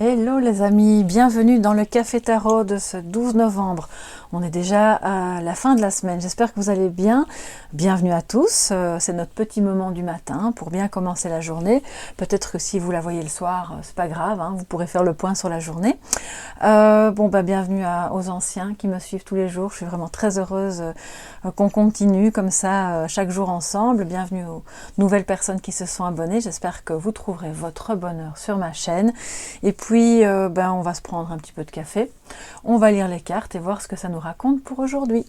Hello les amis, bienvenue dans le Café Tarot de ce 12 novembre. On est déjà à la fin de la semaine, j'espère que vous allez bien. Bienvenue à tous, c'est notre petit moment du matin pour bien commencer la journée. Peut-être que si vous la voyez le soir, c'est pas grave, hein, vous pourrez faire le point sur la journée. Bienvenue aux anciens qui me suivent tous les jours, je suis vraiment très heureuse qu'on continue comme ça chaque jour ensemble. Bienvenue aux nouvelles personnes qui se sont abonnées, j'espère que vous trouverez votre bonheur sur ma chaîne. Et puis, on va se prendre un petit peu de café, on va lire les cartes et voir ce que ça nous raconte pour aujourd'hui.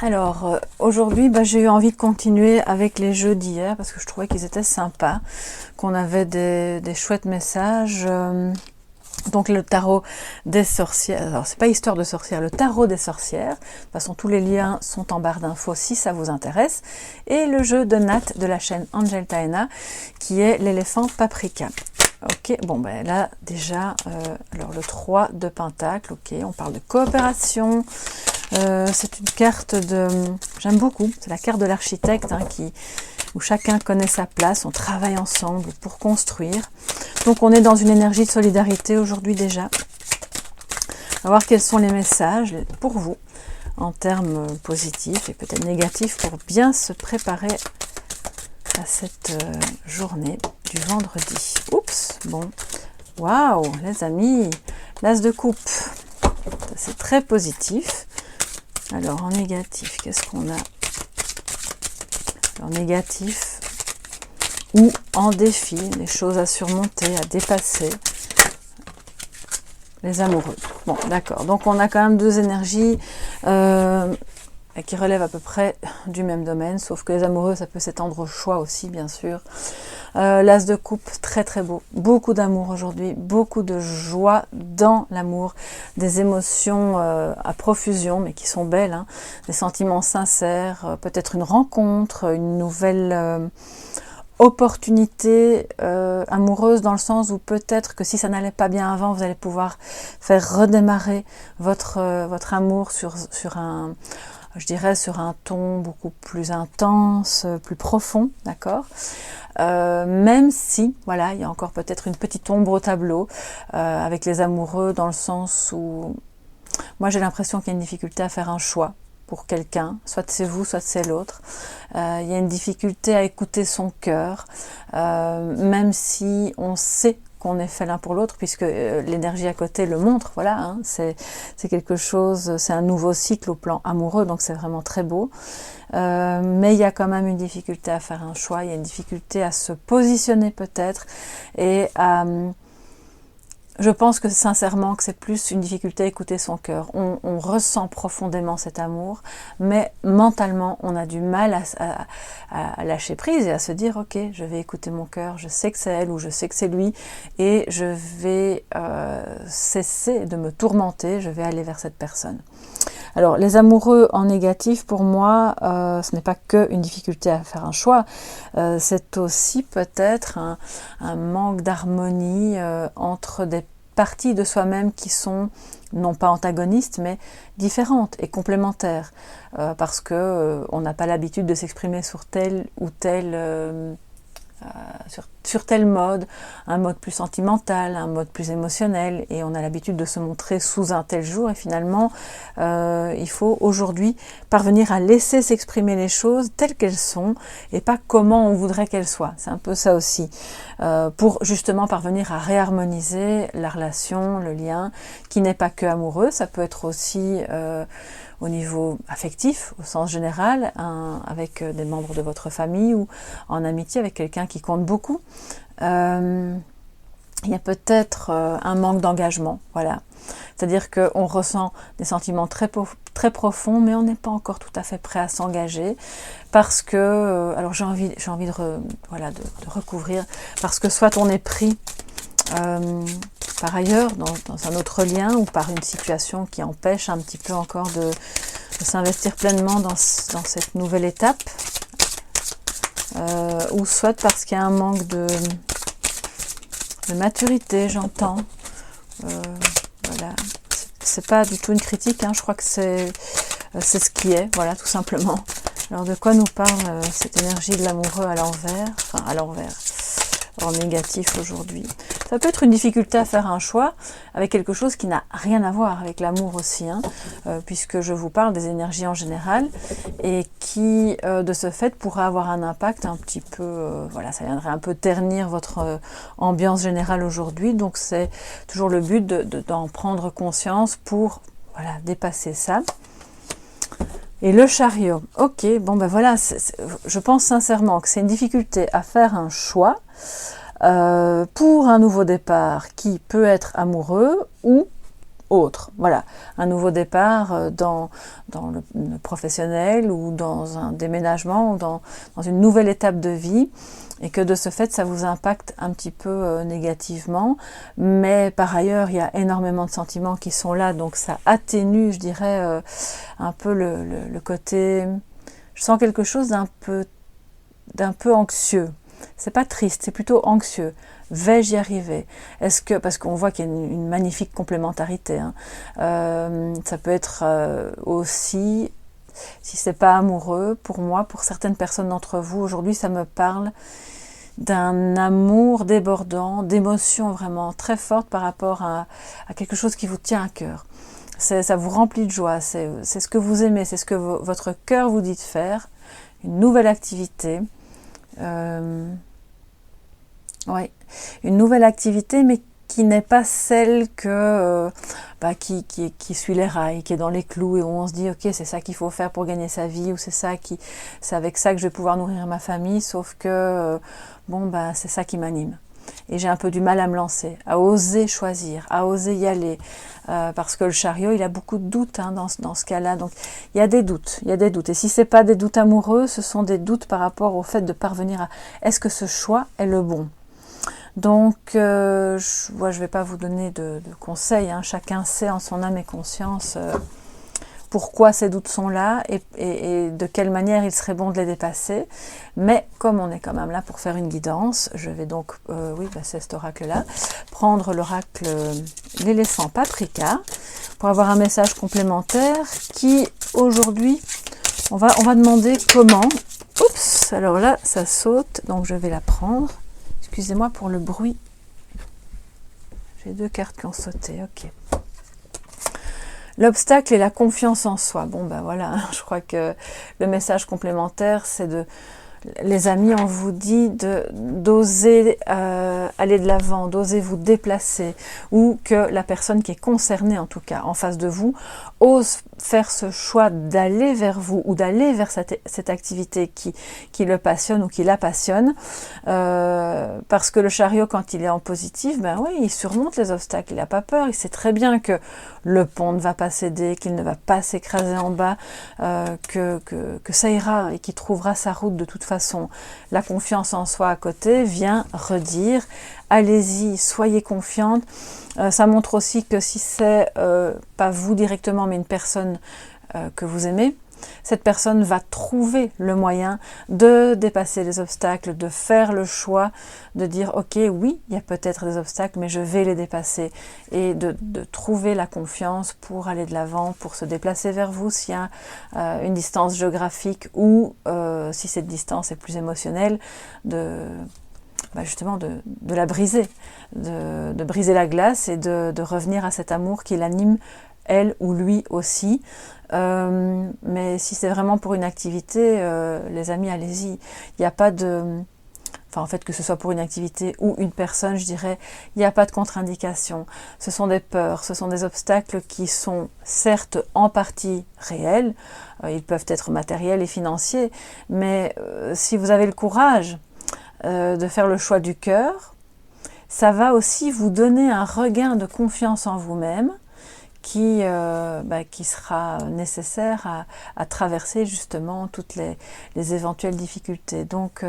Alors, aujourd'hui, j'ai eu envie de continuer avec les jeux d'hier parce que je trouvais qu'ils étaient sympas, qu'on avait des chouettes messages. Donc le tarot des sorcières, alors c'est pas histoire de sorcières, le tarot des sorcières, de toute façon tous les liens sont en barre d'infos si ça vous intéresse, et le jeu de Nat de la chaîne Angel Taena qui est l'éléphant paprika. Ok, là déjà, alors le 3 de pentacle, ok, on parle de coopération, c'est une carte j'aime beaucoup, c'est la carte de l'architecte où chacun connaît sa place, on travaille ensemble pour construire. Donc on est dans une énergie de solidarité aujourd'hui déjà. On va voir quels sont les messages pour vous en termes positifs et peut-être négatifs pour bien se préparer à cette journée du vendredi. Oups, bon, waouh les amis, l'as de coupe, c'est très positif. Alors en négatif, qu'est-ce qu'on a? En négatif ou en défi, des choses à surmonter, à dépasser, les amoureux. Bon, d'accord, donc on a quand même deux énergies qui relèvent à peu près du même domaine, sauf que les amoureux, ça peut s'étendre au choix aussi, bien sûr. L'as de coupe, très très beau, beaucoup d'amour aujourd'hui, beaucoup de joie dans l'amour, des émotions à profusion, mais qui sont belles, hein, des sentiments sincères, peut-être une rencontre, une nouvelle opportunité amoureuse, dans le sens où peut-être que si ça n'allait pas bien avant, vous allez pouvoir faire redémarrer votre amour sur un, je dirais, sur un ton beaucoup plus intense, plus profond, d'accord, même si, voilà, il y a encore peut-être une petite ombre au tableau avec les amoureux, dans le sens où moi j'ai l'impression qu'il y a une difficulté à faire un choix pour quelqu'un, soit c'est vous, soit c'est l'autre. Il y a une difficulté à écouter son cœur, même si on sait qu'on est fait l'un pour l'autre, puisque l'énergie à côté le montre, voilà, hein, c'est quelque chose, c'est un nouveau cycle au plan amoureux, donc c'est vraiment très beau. Mais il y a quand même une difficulté à faire un choix, il y a une difficulté à se positionner peut-être, et je pense que sincèrement que c'est plus une difficulté à écouter son cœur. On ressent profondément cet amour, mais mentalement on a du mal à lâcher prise et à se dire ok, je vais écouter mon cœur, je sais que c'est elle ou je sais que c'est lui, et je vais cesser de me tourmenter, je vais aller vers cette personne. Alors les amoureux en négatif, pour moi, ce n'est pas que une difficulté à faire un choix, c'est aussi peut-être un manque d'harmonie entre des parties de soi-même qui sont non pas antagonistes mais différentes et complémentaires, parce que on n'a pas l'habitude de s'exprimer sur tel ou tel sur tel mode, un mode plus sentimental, un mode plus émotionnel, et on a l'habitude de se montrer sous un tel jour, et finalement il faut aujourd'hui parvenir à laisser s'exprimer les choses telles qu'elles sont et pas comment on voudrait qu'elles soient. C'est un peu ça aussi, pour justement parvenir à réharmoniser la relation, le lien, qui n'est pas que amoureux, ça peut être aussi au niveau affectif, au sens général, avec des membres de votre famille ou en amitié avec quelqu'un qui compte beaucoup. Il y a peut-être un manque d'engagement, voilà. C'est-à-dire qu'on ressent des sentiments très profonds, mais on n'est pas encore tout à fait prêt à s'engager, parce que, alors j'ai envie de recouvrir, parce que soit on est pris par ailleurs, dans un autre lien, ou par une situation qui empêche un petit peu encore de s'investir pleinement dans cette nouvelle étape, ou soit parce qu'il y a un manque de maturité, j'entends. Voilà, c'est pas du tout une critique, hein, je crois que c'est ce qui est, voilà, tout simplement. Alors de quoi nous parle cette énergie de l'amoureux à l'envers, enfin à l'envers, en négatif aujourd'hui. Ça peut être une difficulté à faire un choix avec quelque chose qui n'a rien à voir avec l'amour aussi, hein, puisque je vous parle des énergies en général et qui, de ce fait, pourrait avoir un impact un petit peu, voilà, ça viendrait un peu ternir votre ambiance générale aujourd'hui. Donc c'est toujours le but d'en prendre conscience pour, voilà, dépasser ça. Et le chariot, ok, bon ben voilà, je pense sincèrement que c'est une difficulté à faire un choix pour un nouveau départ qui peut être amoureux ou autre. Voilà, un nouveau départ dans le professionnel ou dans un déménagement ou dans une nouvelle étape de vie, et que de ce fait ça vous impacte un petit peu négativement, mais par ailleurs il y a énormément de sentiments qui sont là, donc ça atténue, je dirais, un peu le côté, je sens quelque chose d'un peu anxieux. C'est pas triste, c'est plutôt anxieux. Vais-je y arriver? Est-ce que, parce qu'on voit qu'il y a une magnifique complémentarité, hein. Ça peut être aussi, si c'est pas amoureux, pour moi, pour certaines personnes d'entre vous, aujourd'hui, ça me parle d'un amour débordant, d'émotions vraiment très fortes par rapport à quelque chose qui vous tient à cœur. Ça vous remplit de joie, c'est ce que vous aimez, c'est ce que votre cœur vous dit de faire, une nouvelle activité. Ouais, une nouvelle activité, mais qui n'est pas celle qui suit les rails, qui est dans les clous et où on se dit ok, c'est ça qu'il faut faire pour gagner sa vie, ou c'est avec ça que je vais pouvoir nourrir ma famille, sauf que c'est ça qui m'anime. Et j'ai un peu du mal à me lancer, à oser choisir, à oser y aller, parce que le chariot, il a beaucoup de doutes, hein, dans ce cas-là. Donc il y a des doutes. Et si c'est pas des doutes amoureux, ce sont des doutes par rapport au fait de parvenir à est-ce que ce choix est le bon. Donc, je vais pas vous donner de conseils, hein. Chacun sait en son âme et conscience pourquoi ces doutes sont là et de quelle manière il serait bon de les dépasser. Mais comme on est quand même là pour faire une guidance, je vais donc, c'est cet oracle-là, prendre l'oracle l'éléphant paprika pour avoir un message complémentaire qui, aujourd'hui, on va demander comment. Oups, alors là, ça saute, donc je vais la prendre. Excusez-moi pour le bruit. J'ai 2 cartes qui ont sauté, ok. L'obstacle et la confiance en soi. Bon, ben voilà, je crois que le message complémentaire, c'est les amis, on vous dit d'oser aller de l'avant, d'oser vous déplacer, ou que la personne qui est concernée, en tout cas, en face de vous, ose faire ce choix d'aller vers vous ou d'aller vers cette activité qui le passionne ou qui la passionne, parce que le chariot, quand il est en positif, il surmonte les obstacles, il n'a pas peur, il sait très bien que le pont ne va pas céder, qu'il ne va pas s'écraser en bas, que ça ira et qu'il trouvera sa route de toute façon. La confiance en soi à côté vient redire allez-y, soyez confiante. Ça montre aussi que si c'est pas vous directement mais une personne que vous aimez, cette personne va trouver le moyen de dépasser les obstacles, de faire le choix, de dire ok, oui, il y a peut-être des obstacles, mais je vais les dépasser, et de trouver la confiance pour aller de l'avant, pour se déplacer vers vous s'il y a une distance géographique, ou si cette distance est plus émotionnelle, justement de la briser, de briser la glace et de revenir à cet amour qui l'anime, elle ou lui aussi. Mais si c'est vraiment pour une activité, les amis, allez-y. Il n'y a pas de... Enfin, en fait, que ce soit pour une activité ou une personne, je dirais, il n'y a pas de contre-indication. Ce sont des peurs, ce sont des obstacles qui sont certes en partie réels, ils peuvent être matériels et financiers, mais si vous avez le courage de faire le choix du cœur, ça va aussi vous donner un regain de confiance en vous-même qui sera nécessaire à traverser justement toutes les éventuelles difficultés. Donc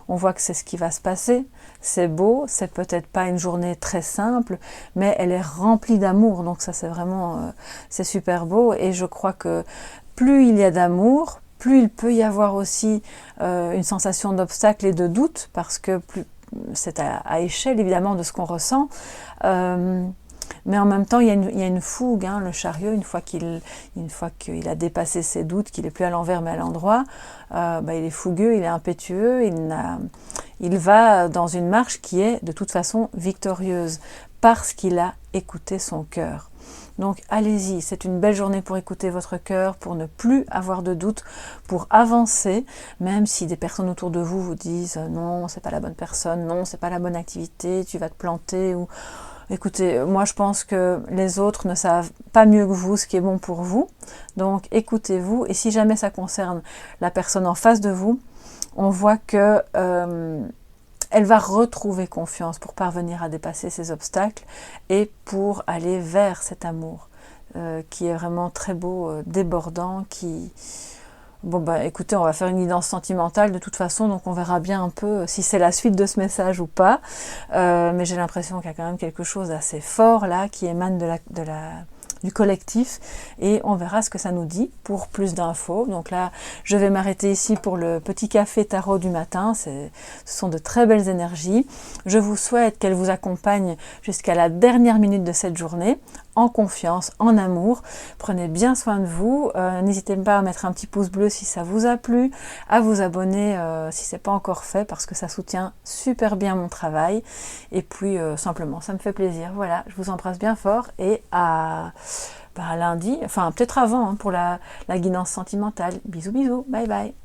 on voit que c'est ce qui va se passer, c'est beau, c'est peut-être pas une journée très simple, mais elle est remplie d'amour, donc ça c'est vraiment, c'est super beau, et je crois que plus il y a d'amour, plus il peut y avoir aussi une sensation d'obstacle et de doute, parce que plus c'est à échelle évidemment de ce qu'on ressent, mais en même temps il y a une fougue, hein, le chariot, une fois qu'il a dépassé ses doutes, qu'il n'est plus à l'envers mais à l'endroit, il est fougueux, il est impétueux, il il va dans une marche qui est de toute façon victorieuse, parce qu'il a écouté son cœur. Donc allez-y, c'est une belle journée pour écouter votre cœur, pour ne plus avoir de doute, pour avancer, même si des personnes autour de vous vous disent non, c'est pas la bonne personne, non, c'est pas la bonne activité, tu vas te planter, ou écoutez, moi je pense que les autres ne savent pas mieux que vous ce qui est bon pour vous, donc écoutez-vous, et si jamais ça concerne la personne en face de vous, on voit que elle va retrouver confiance pour parvenir à dépasser ces obstacles et pour aller vers cet amour qui est vraiment très beau, débordant, qui... Bon bah écoutez, on va faire une guidance sentimentale de toute façon, donc on verra bien un peu si c'est la suite de ce message ou pas. Mais j'ai l'impression qu'il y a quand même quelque chose d'assez fort là qui émane du collectif, et on verra ce que ça nous dit pour plus d'infos. Donc là, je vais m'arrêter ici pour le petit café tarot du matin. Ce sont de très belles énergies. Je vous souhaite qu'elles vous accompagnent jusqu'à la dernière minute de cette journée, en confiance, en amour. Prenez bien soin de vous. N'hésitez pas à mettre un petit pouce bleu si ça vous a plu, à vous abonner si ce n'est pas encore fait, parce que ça soutient super bien mon travail. Et puis simplement, ça me fait plaisir. Voilà, je vous embrasse bien fort et à lundi, enfin peut-être avant pour la guidance sentimentale. Bisous bisous, bye bye.